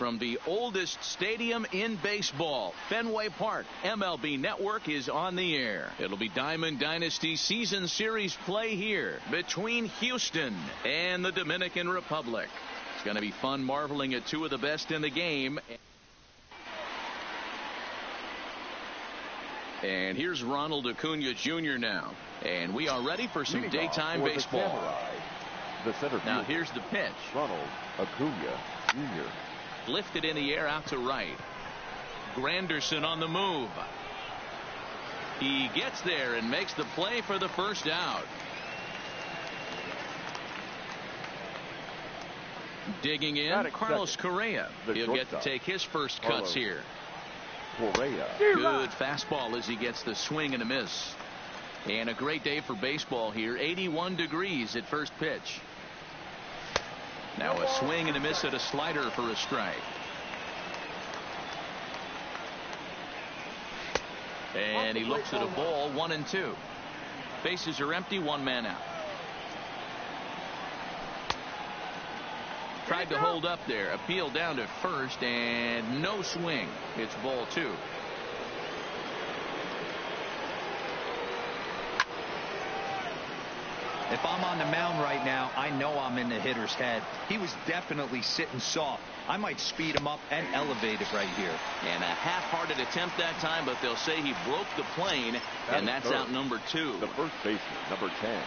from the oldest stadium in baseball, Fenway Park. MLB Network is on the air. It'll be Diamond Dynasty Season Series play here between Houston and the Dominican Republic. It's going to be fun marveling at two of the best in the game. And here's Ronald Acuna Jr. now. And we are ready for some daytime baseball. Now here's the pitch. Ronald Acuna Jr. Lifted in the air out to right. Granderson on the move. He gets there and makes the play for the first out. Digging in, Carlos Correa. He'll get to take his first cuts here. Good fastball as he gets the swing and a miss. And a great day for baseball here. 81 degrees at first pitch. Now a swing and a miss at a slider for a strike. And he looks at a ball, 1-2. Bases are empty, one man out. Tried to hold up there, appeal down to first, and no swing. It's ball 2. If I'm on the mound right now, I know I'm in the hitter's head. He was definitely sitting soft. I might speed him up and elevate it right here. And a half-hearted attempt that time, but they'll say he broke the plane, and that's out number 2. The first baseman, number 10,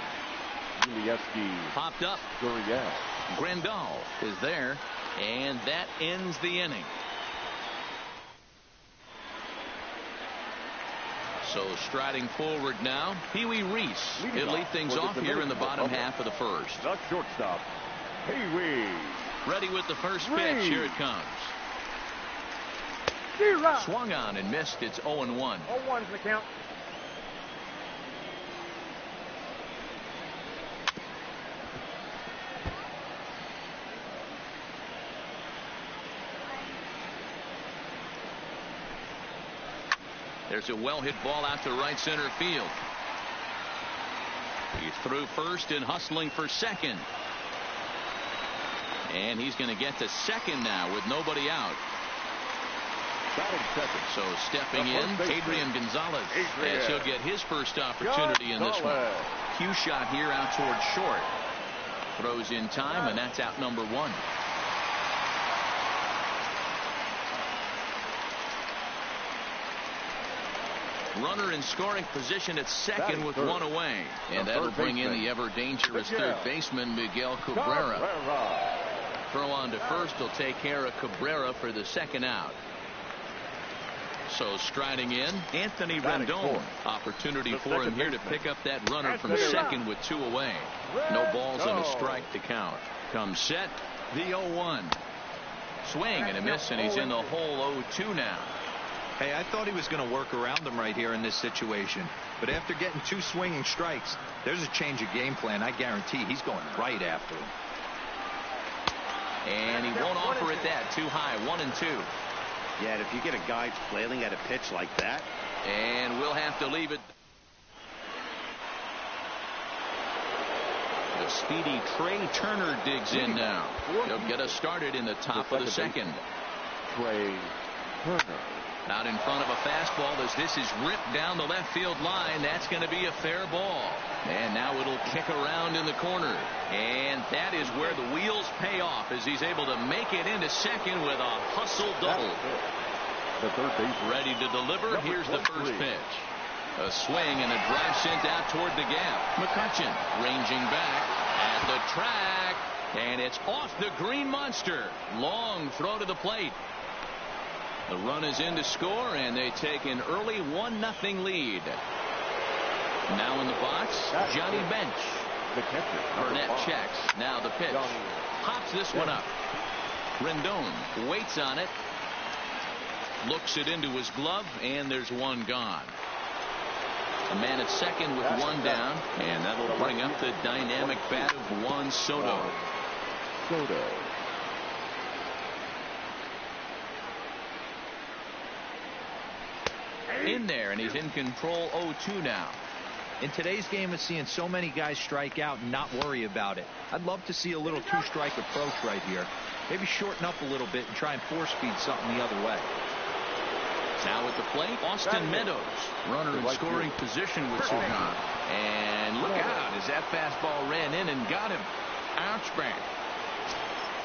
Yulieski. Popped up. Gurriel. Grandal is there, and that ends the inning. So striding forward now, Pee Wee Reese. He'll lead things off here in the bottom half of the first. The shortstop, Pee Wee. Ready with the first pitch. Here it comes. Swung on and missed. It's 0-1. 0-1's the count. There's a well-hit ball out to right center field. He's through first and hustling for second. And he's going to get to second now with nobody out. So stepping in, Adrian Gonzalez, as he'll get his first opportunity in this one. Cue shot here out toward short. Throws in time, and that's out number 1. Runner in scoring position at second with one away. And that'll bring in the ever-dangerous third baseman, Miguel Cabrera. Throw on to first will take care of Cabrera for the second out. So striding in, Anthony Rendon. Opportunity for him here to pick up that runner from second with 2 away. No balls and a strike to count. Comes set, the 0-1. Swing and a miss, and he's in the hole 0-2 now. Hey, I thought he was going to work around him right here in this situation. But after getting 2 swinging strikes, there's a change of game plan. I guarantee he's going right after him. And he won't offer it that. Too high. 1-2. Yeah, if you get a guy flailing at a pitch like that. And we'll have to leave it. The speedy Trey Turner digs in now. He'll get us started in the top of the second. Trey Turner. Out in front of a fastball as this is ripped down the left field line. That's going to be a fair ball. And now it'll kick around in the corner. And that is where the wheels pay off as he's able to make it into second with a hustle double. The third base ready to deliver. Here's the first pitch. A swing and a drive sent out toward the gap. McCutchen ranging back at the track. And it's off the Green Monster. Long throw to the plate. The run is in to score, and they take an early 1-0 lead. Now in the box, Johnny Bench. Burnett checks. Now the pitch. Pops this one up. Rendon waits on it. Looks it into his glove, and there's one gone. A man at second with one down, and that'll bring up the dynamic bat of Juan Soto. In there, and he's in control 0-2 now. In today's game of seeing so many guys strike out and not worry about it, I'd love to see a little two-strike approach right here. Maybe shorten up a little bit and try and force-feed something the other way. Now at the plate, Austin Meadows. Runner in scoring position with two gone. And look out as that fastball ran in and got him. Ouch bang.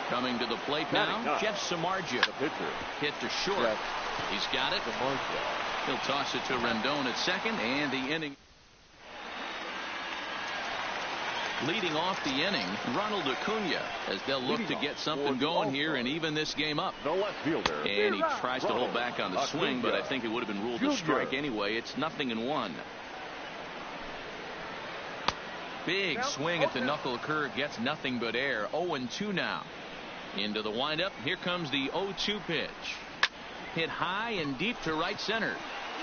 Coming to the plate now, Jeff Samardzija. Hit to short. He's got it. He'll toss it to Rendon at second, and the inning. Leading off the inning, Ronald Acuna, as they'll look to get something going here and even this game up. The left fielder. And he tries to hold back on the swing, but I think it would have been ruled a strike anyway. It's 0-1. Big swing at the knuckle curve, gets nothing but air. 0-2 now. Into the windup. Here comes the 0-2 pitch. Hit high and deep to right center.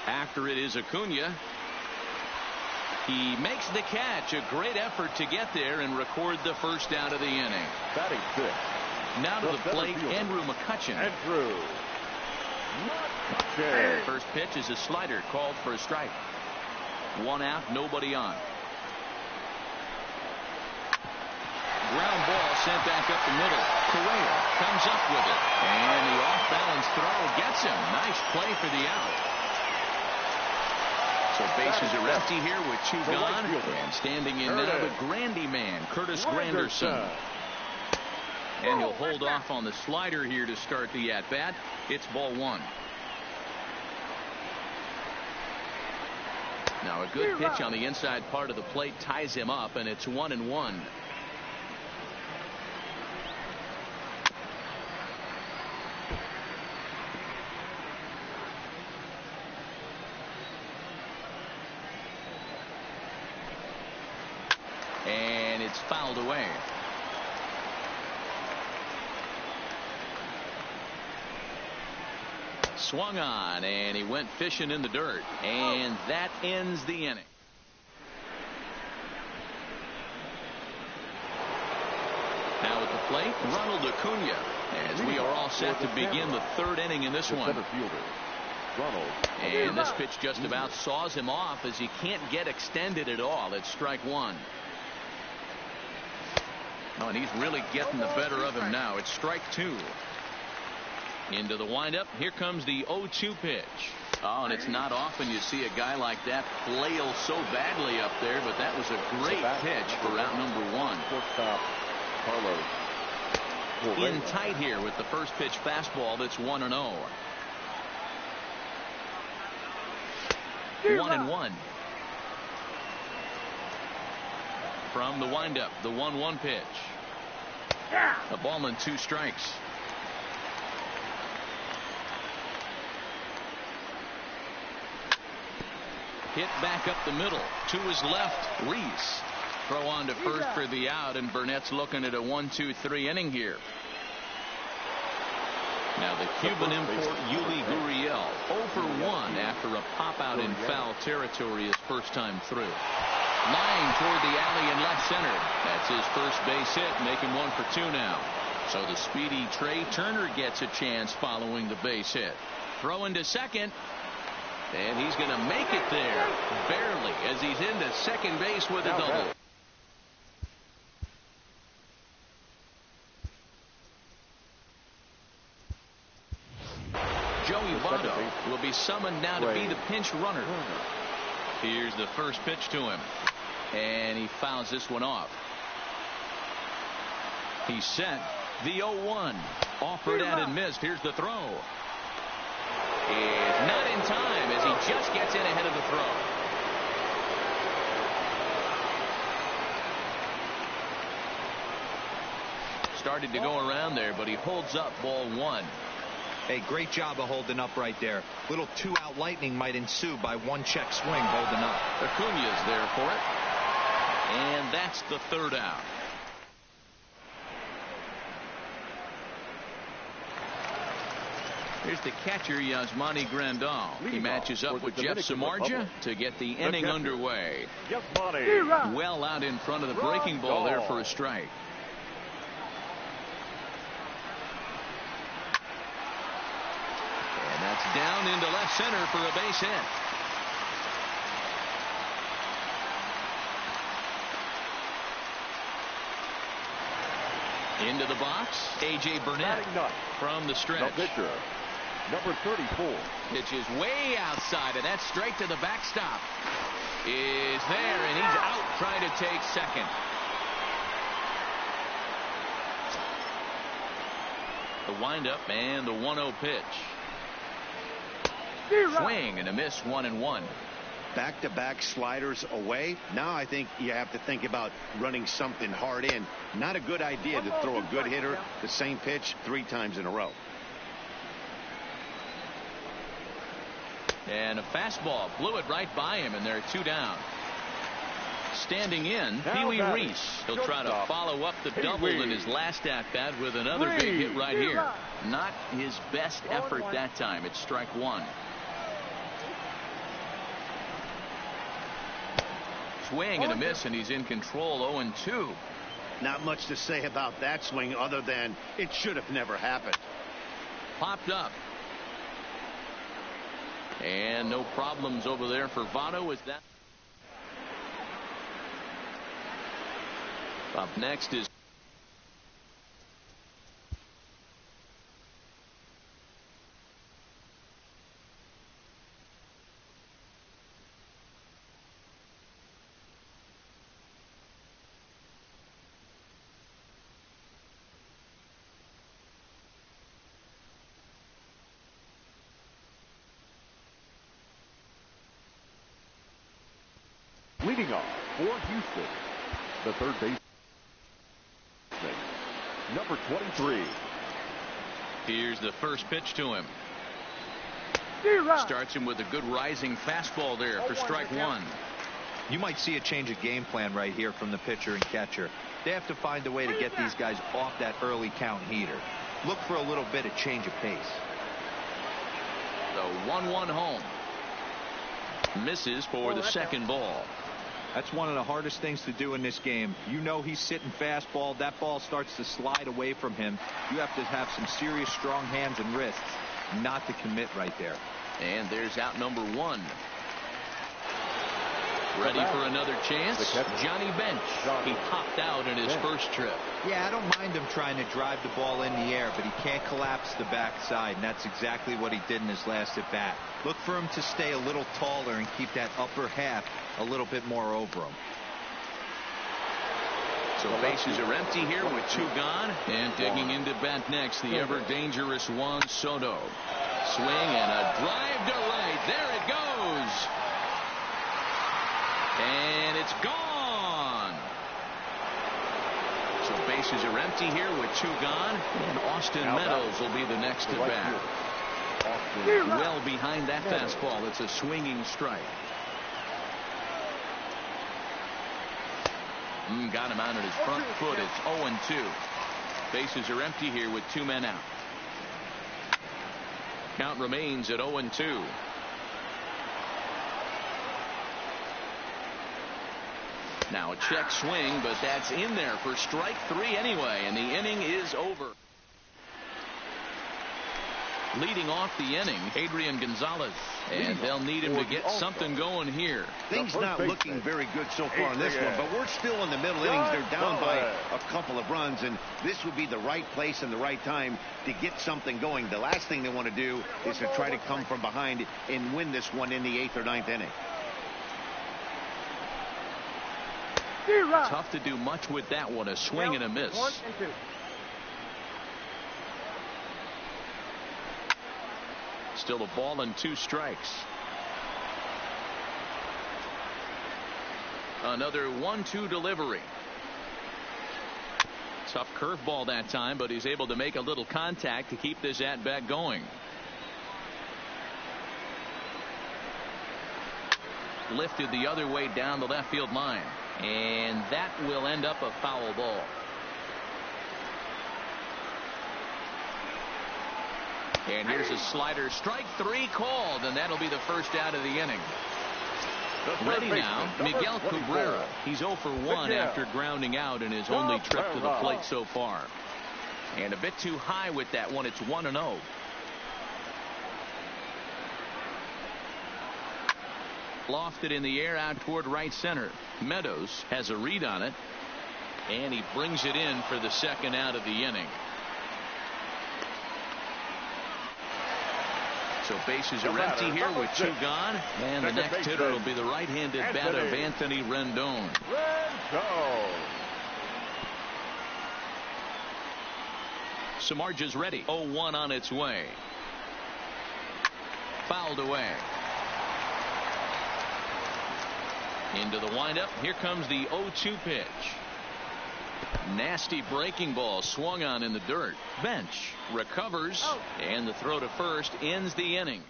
After it is Acuna. He makes the catch. A great effort to get there and record the first out of the inning. Batting fifth. Now to the plate, Andrew McCutchen. First pitch is a slider called for a strike. 1 out, nobody on. Ground ball sent back up the middle. Correa comes up with it. And the off-balance throw gets him. Nice play for the out. So bases are empty here with 2 gone. And standing in now the Grandy man, Curtis Granderson. And he'll hold off on the slider here to start the at-bat. It's ball 1. Now a good pitch on the inside part of the plate ties him up, and it's 1-1. And it's fouled away. Swung on, and he went fishing in the dirt. And that ends the inning. Now at the plate, Ronald Acuna, as we are all set to begin the 3rd inning in this one. And this pitch just about saws him off as he can't get extended at all. It's strike 1. Oh, and he's really getting the better of him now. It's strike 2. Into the windup. Here comes the 0-2 pitch. Oh, and it's not often you see a guy like that flail so badly up there, but that was a great pitch for out number 1. In tight here with the first pitch fastball. That's 1-0. 1-1. From the windup, the 1-1 pitch. A ball and 2 strikes. Hit back up the middle to his left. Reese throw on to first for the out, and Burnett's looking at a 1-2-3 inning here. Now the Cuban import Yuli Gurriel 0 for 1 after a pop out in foul territory his first time through. Line toward the alley in left center. That's his first base hit, making 1 for 2 now. So the speedy Trey Turner gets a chance following the base hit. Throw into second. And he's going to make it there. Barely, as he's into second base with a double. Joey Votto will be summoned now to be the pinch runner. Here's the first pitch to him. And he fouls this one off. He's set. The 0-1. Offered out and missed. Here's the throw. Is not in time as he just gets in ahead of the throw. Started to go around there, but he holds up ball 1. Hey, great job of holding up right there. Little 2-out lightning might ensue by 1 check swing holding up. Acuna's there for it. And that's the 3rd out. Here's the catcher, Yasmani Grandal. He matches up with Jeff Samardzija to get the inning underway. Well out in front of the breaking ball there for a strike. And that's down into left center for a base hit. Into the box, A.J. Burnett from the stretch. The pitcher, number 34. Pitch is way outside, and that's straight to the backstop. Is there, and he's out trying to take second. The windup and the 1-0 pitch. Swing and a miss, 1-1. Back-to-back sliders away. Now I think you have to think about running something hard in. Not a good idea to throw a good hitter the same pitch 3 times in a row. And a fastball blew it right by him, and they're 2 down. Standing in, Pee Wee Reese. He'll try to follow up the double in his last at-bat with another big hit right here. Not his best effort that time. It's strike 1. Swing and a miss, and he's in control. 0-2. Not much to say about that swing other than it should have never happened. Popped up. And no problems over there for Votto as that. Up next is Leading off for Houston, the third base, number 23. Here's the first pitch to him. Starts him with a good rising fastball there for strike 1. You might see a change of game plan right here from the pitcher and catcher. They have to find a way to get these guys off that early count heater. Look for a little bit of change of pace. The 1-1 home. Misses for the second ball. That's one of the hardest things to do in this game. You know he's sitting fastball. That ball starts to slide away from him. You have to have some serious strong hands and wrists not to commit right there. And there's out number 1. Ready for another chance. Johnny Bench. He popped out in his first trip. Yeah, I don't mind him trying to drive the ball in the air, but he can't collapse the backside, and that's exactly what he did in his last at bat. Look for him to stay a little taller and keep that upper half a little bit more over him. So bases are empty here with 2 gone. And digging into bat next, the ever dangerous Juan Soto. Swing and a drive to right. There it goes. And it's gone. So bases are empty here with 2 gone. And Austin Meadows will be the next at bat. Well behind that fastball. It's a swinging strike. Got him out at his front foot. It's 0-2. Bases are empty here with 2 men out. Count remains at 0-2. Now a check swing, but that's in there for strike 3 anyway, and the inning is over. Leading off the inning, Adrian Gonzalez, and they'll need him to get something going here. Things not looking very good so far in this one, but we're still in the middle innings. They're down by a couple of runs, and this would be the right place and the right time to get something going. The last thing they want to do is to try to come from behind and win this one in the 8th or 9th inning. Tough to do much with that one. A swing and a miss. 1 and 2. Still a ball and 2 strikes. Another 1-2 delivery. Tough curveball that time, but he's able to make a little contact to keep this at bat going. Lifted the other way down the left field line, and that will end up a foul ball. And here's a slider. Strike 3 called, and that'll be the first out of the inning. Ready now, Miguel Cabrera. He's 0 for 1 after grounding out in his only trip to the plate so far. And a bit too high with that one. It's 1-0. Lofted in the air out toward right center. Meadows has a read on it. And he brings it in for the second out of the inning. So bases are empty here with 2 gone. And the next hitter will be the right-handed bat of Anthony Rendon. Samardzija's ready. 0-1 on its way. Fouled away. Into the windup. Here comes the 0-2 pitch. Nasty breaking ball swung on in the dirt. Bench recovers, and the throw to first ends the inning.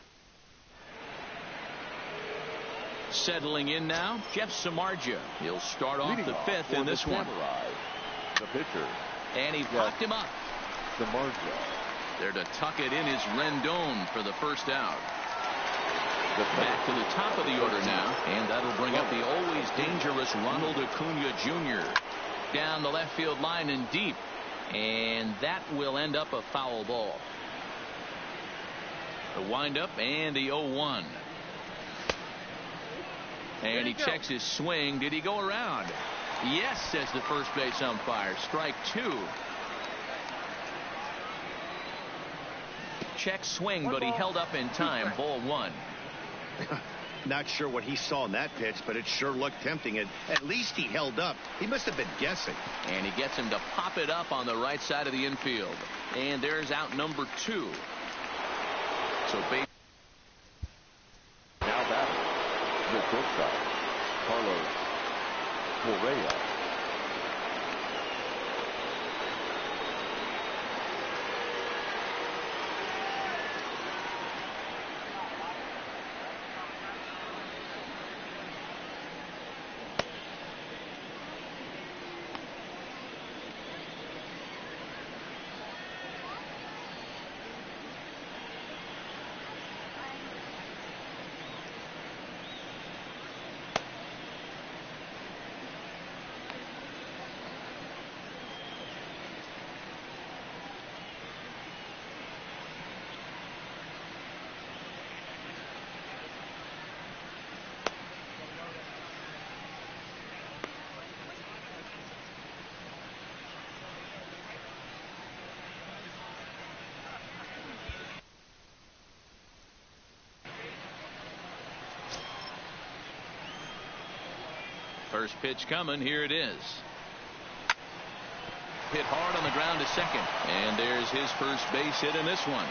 Settling in now, Jeff Samardzija. He'll start off the 5th in this one. The pitcher. And he popped him up. Samardzija. There to tuck it in is Rendon for the first out. Back to the top of the order now, and that'll bring up the always dangerous Ronald Acuna Jr. Down the left field line and deep, and that will end up a foul ball. The windup and the 0-1. And he checks his swing. Did he go around? Yes, says the first base umpire. Strike 2. Check swing, but he held up in time. Ball 1. Not sure what he saw in that pitch, but it sure looked tempting. And at least he held up. He must have been guessing. And he gets him to pop it up on the right side of the infield. And there's out number 2. So base. Now batting, the shortstop, Carlos Correa. First pitch coming. Here it is. Hit hard on the ground to second. And there's his first base hit in this one.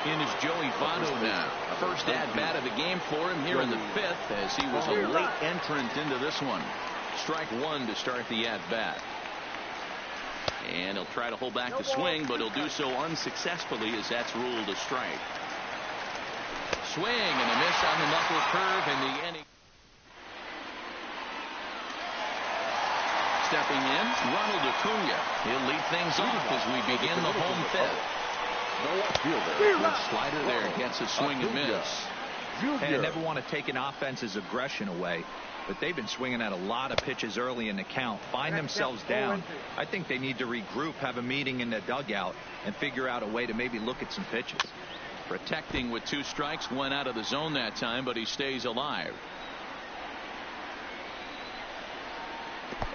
In is Joey Votto now. First at-bat of the game for him here in the 5th, as he was a late entrant into this one. Strike 1 to start the at-bat. And he'll try to hold back the swing, but he'll do so unsuccessfully as that's ruled a strike. Swing and a miss on the knuckle curve in the inning. Stepping in, Ronald Acuna. He'll lead things off as we begin the home 5th. Good slider there, gets a swing and miss. And I never want to take an offense's aggression away, but they've been swinging at a lot of pitches early in the count, find themselves down. I think they need to regroup, have a meeting in the dugout, and figure out a way to maybe look at some pitches. Protecting with 2 strikes, went out of the zone that time, but he stays alive.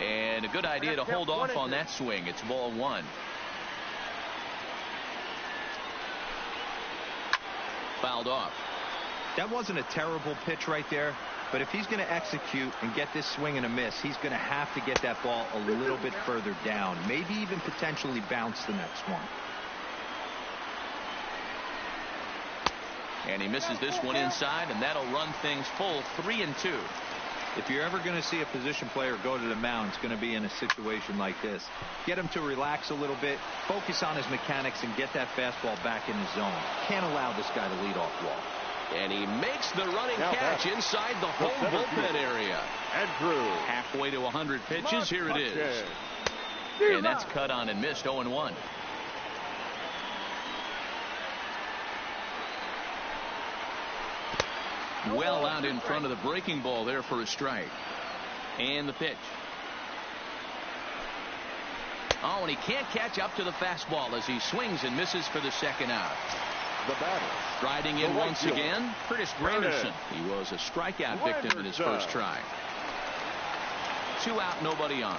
And a good idea to hold off on that swing. It's ball 1. Fouled off. That wasn't a terrible pitch right there, but if he's going to execute and get this swing and a miss, he's going to have to get that ball a little bit further down, maybe even potentially bounce the next one. And he misses this one inside, and that'll run things full 3-2. If you're ever going to see a position player go to the mound, it's going to be in a situation like this. Get him to relax a little bit, focus on his mechanics, and get that fastball back in his zone. Can't allow this guy to lead off walk. And he makes the running catch inside the home bullpen area. Andrew. Halfway to 100 pitches. Here it is. And that's cut on and missed. 0-1. Well out in front of the breaking ball there for a strike. And the pitch. Oh, and he can't catch up to the fastball as he swings and misses for the second out. The batter. Striding in once again, Curtis Granderson. He was a strikeout victim in his first try. 2 out, nobody on.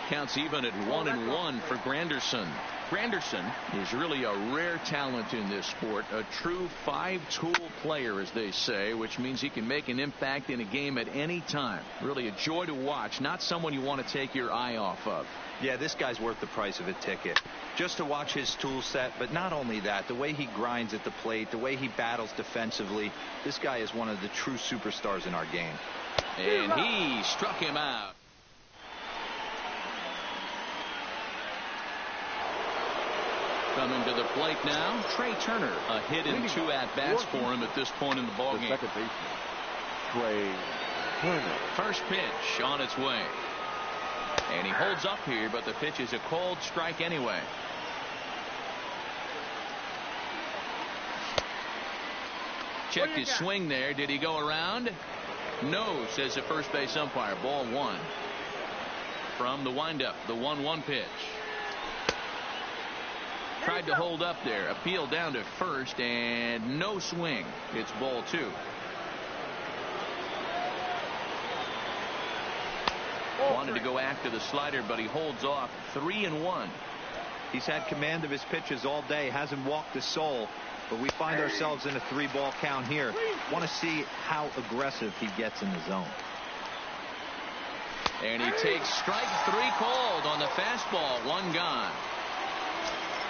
Counts even at 1-1 for Granderson. Granderson is really a rare talent in this sport, a true 5-tool player, as they say, which means he can make an impact in a game at any time. Really a joy to watch, not someone you want to take your eye off of. Yeah, this guy's worth the price of a ticket. Just to watch his tool set, but not only that, the way he grinds at the plate, the way he battles defensively, this guy is one of the true superstars in our game. And he struck him out. Coming to the plate now, Trey Turner. A hit in 2 at-bats for him at this point in the ballgame. Second baseman, Trey Turner. First pitch on its way. And he holds up here, but the pitch is a cold strike anyway. Checked his swing there. Did he go around? No, says the first base umpire. Ball 1. From the windup, the 1-1 pitch. Tried to hold up there. Appeal down to first, and no swing. It's ball 2. Wanted to go after the slider, but he holds off. 3-1. He's had command of his pitches all day. Hasn't walked a soul. But we find ourselves in a 3-ball count here. Want to see how aggressive he gets in the zone. And he takes strike 3 called on the fastball. 1 gone.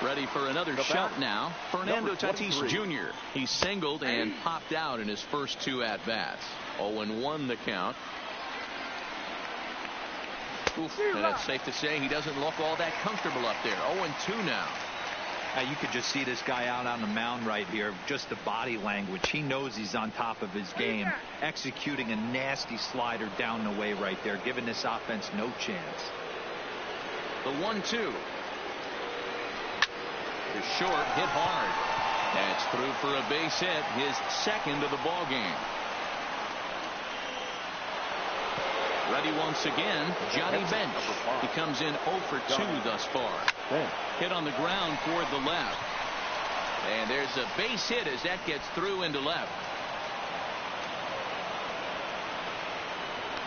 Ready for another shot now. Fernando Tatis Jr. He singled and popped out in his first 2 at-bats. 0-1 the count. Oof, and it's safe to say he doesn't look all that comfortable up there. 0-2 now. You could just see this guy out on the mound right here. Just the body language. He knows he's on top of his game. Executing a nasty slider down the way right there. Giving this offense no chance. The 1-2. Is short, hit hard. That's through for a base hit, his second of the ball game. Ready once again, Johnny Bench. He comes in 0 for 2 thus far. Hit on the ground toward the left. And there's a base hit as that gets through into left.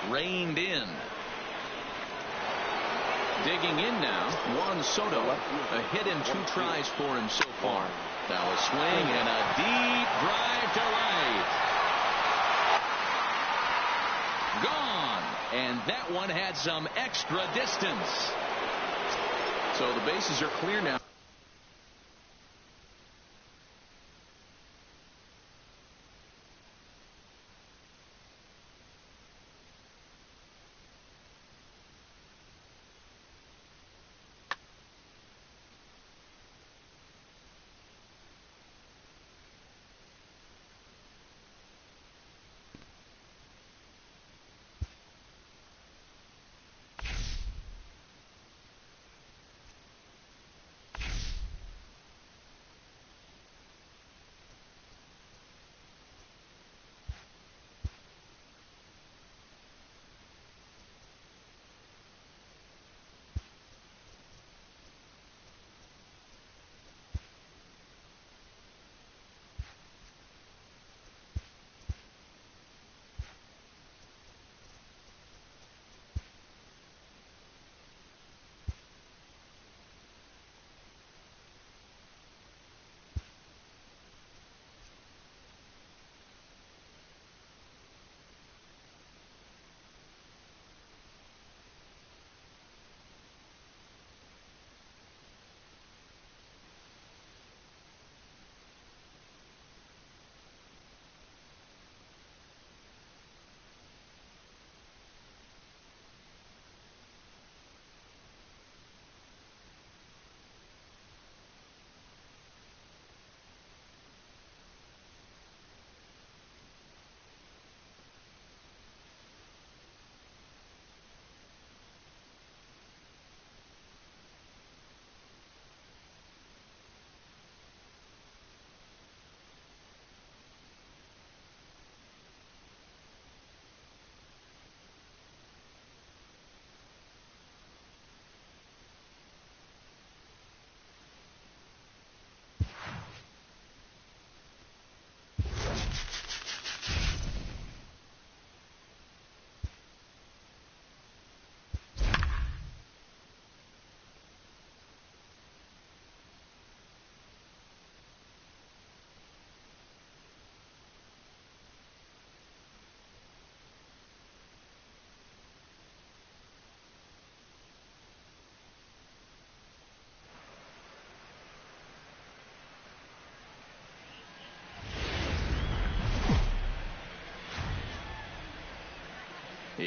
Reined in. Digging in now, Juan Soto. A hit in 2 tries for him so far. Now a swing and a deep drive to right. Gone. And that one had some extra distance. So the bases are clear now.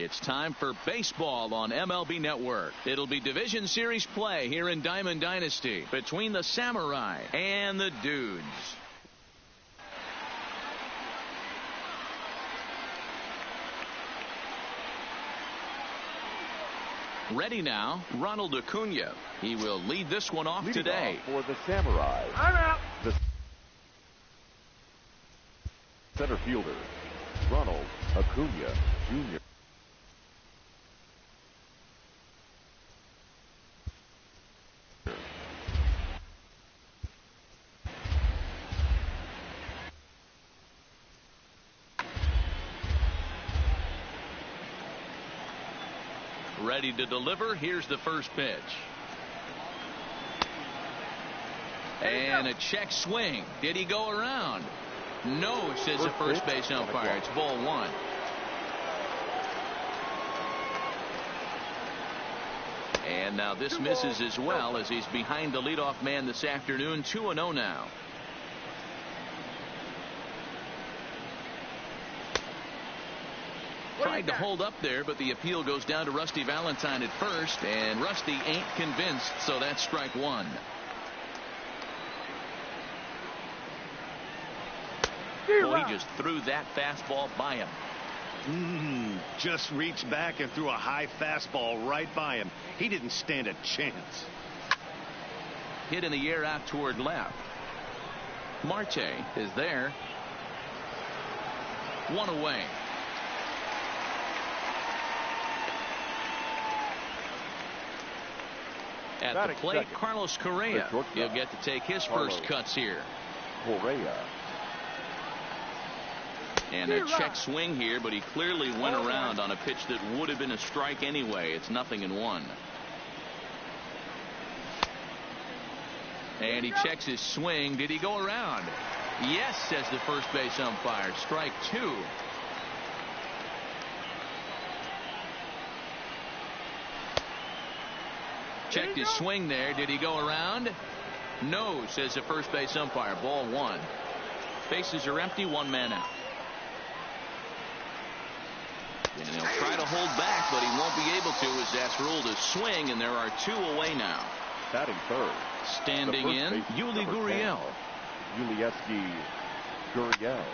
It's time for baseball on MLB Network. It'll be Division Series play here in Diamond Dynasty between the Samurai and the Dudes. Ready now, Ronald Acuna. He will lead this one off today. For the Samurai. I'm out. The center fielder, Ronald Acuna Jr. Ready to deliver. Here's the first pitch. And a check swing. Did he go around? No, says the first base umpire. It's ball one. And now this misses as well, as he's behind the leadoff man this afternoon. 2-0 now. Tried to hold up there, but the appeal goes down to Rusty Valentine at first, and Rusty ain't convinced, so that's strike one. Boy, he just threw that fastball by him. Just reached back and threw a high fastball right by him. He didn't stand a chance. Hit in the air out toward left. Marte is there. One away. At the plate, Carlos Correa. He'll get to take his first cuts here. Correa. And a check swing here, but he clearly went around on a pitch that would have been a strike anyway. It's 0-1. And he checks his swing. Did he go around? Yes, says the first base umpire. Strike two. Checked his swing there. Did he go around? No, says the first base umpire. Ball one. Bases are empty. One man out. And he'll try to hold back, but he won't be able to, as that's ruled a swing, and there are two away now. Batting third. Standing in, Yuli Gurriel. Yulieski Gurriel.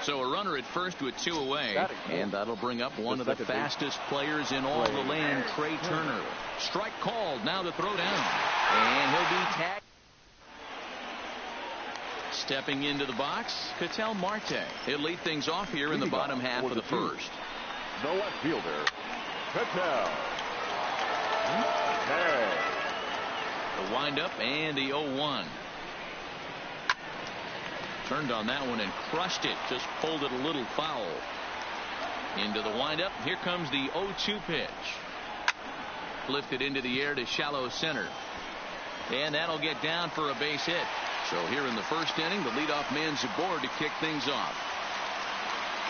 So a runner at first with two away, and that'll bring up one of the fastest players in all the land, Trey Turner. Strike called. Now the throw down, and he'll be tagged. Stepping into the box, Ketel Marte. He'll lead things off here in the bottom half of the first. The left fielder, Ketel Marte. The windup and the 0-1. Turned on that one and crushed it. Just pulled it a little foul. Into the windup. Here comes the 0-2 pitch. Lifted into the air to shallow center. And that'll get down for a base hit. So here in the first inning, the leadoff man's aboard to kick things off.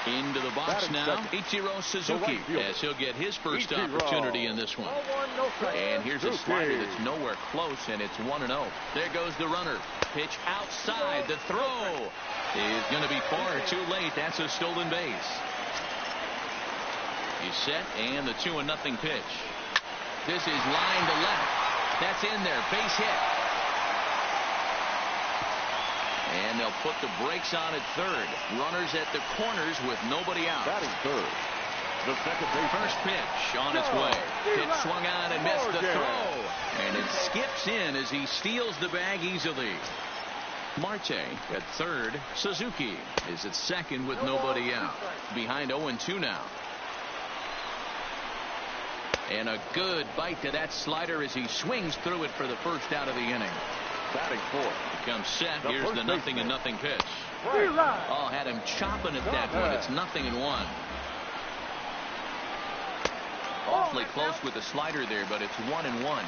Into the box now, Ichiro Suzuki, as he'll get his first opportunity in this one. And here's a slider that's nowhere close, and it's 1-0. There goes the runner. Pitch outside. The throw is going to be far too late. That's a stolen base. He's set, and the 2-0 pitch. This is line to left. That's in there. Base hit. And they'll put the brakes on at third. Runners at the corners with nobody out. Batting third. The second base. First pitch on its way. Pitch swung on and missed the throw. And it skips in as he steals the bag easily. Marte at third. Suzuki is at second with nobody out. Behind 0-2 now. And a good bite to that slider as he swings through it for the first out of the inning. Batting fourth. Comes set. Here's the 0-0 pitch. Oh, had him chopping at that one. It's 0-1. Awfully close with the slider there, but it's 1-1.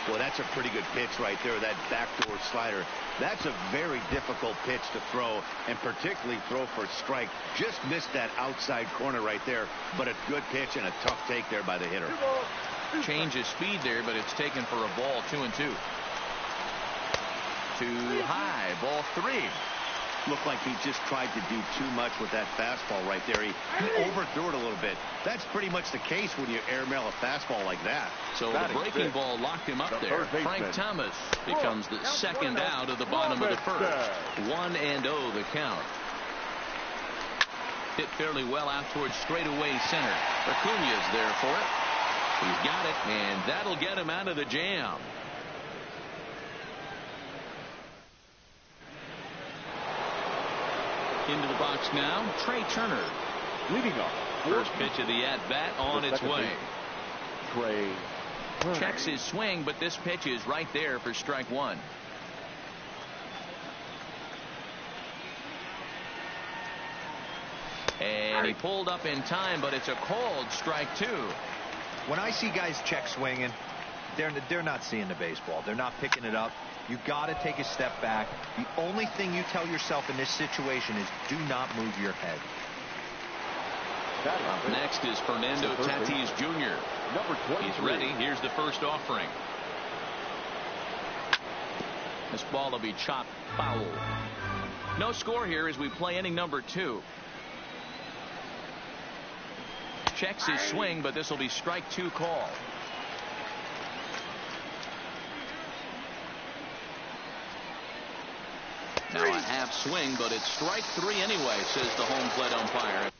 Well, that's a pretty good pitch right there, that backdoor slider. That's a very difficult pitch to throw, and particularly throw for a strike. Just missed that outside corner right there, but a good pitch and a tough take there by the hitter. change of speed there, but it's taken for a ball. 2-2. Too high. Ball 3. Looked like he just tried to do too much with that fastball right there. He overthrew it a little bit. That's pretty much the case when you airmail a fastball like that. So the breaking ball locked him up there. Frank Thomas becomes the second out of the bottom of the first. 1-0 the count. Hit fairly well out towards straightaway center. Acuña's there for it. He's got it, and that'll get him out of the jam. Into the box now, Trey Turner. Leading off. First pitch of the at-bat on its way. Trey checks his swing, but this pitch is right there for strike 1. And he pulled up in time, but it's a called strike 2. When I see guys check swinging, they're not seeing the baseball. They're not picking it up. You got to take a step back. The only thing you tell yourself in this situation is do not move your head. Up next is Fernando Tatis Jr. Number 23. He's ready. Here's the first offering. This ball will be chopped foul. No score here as we play inning number 2. Checks his swing, but this will be strike 2 call. Now a half swing, but it's strike 3 anyway, says the home plate umpire.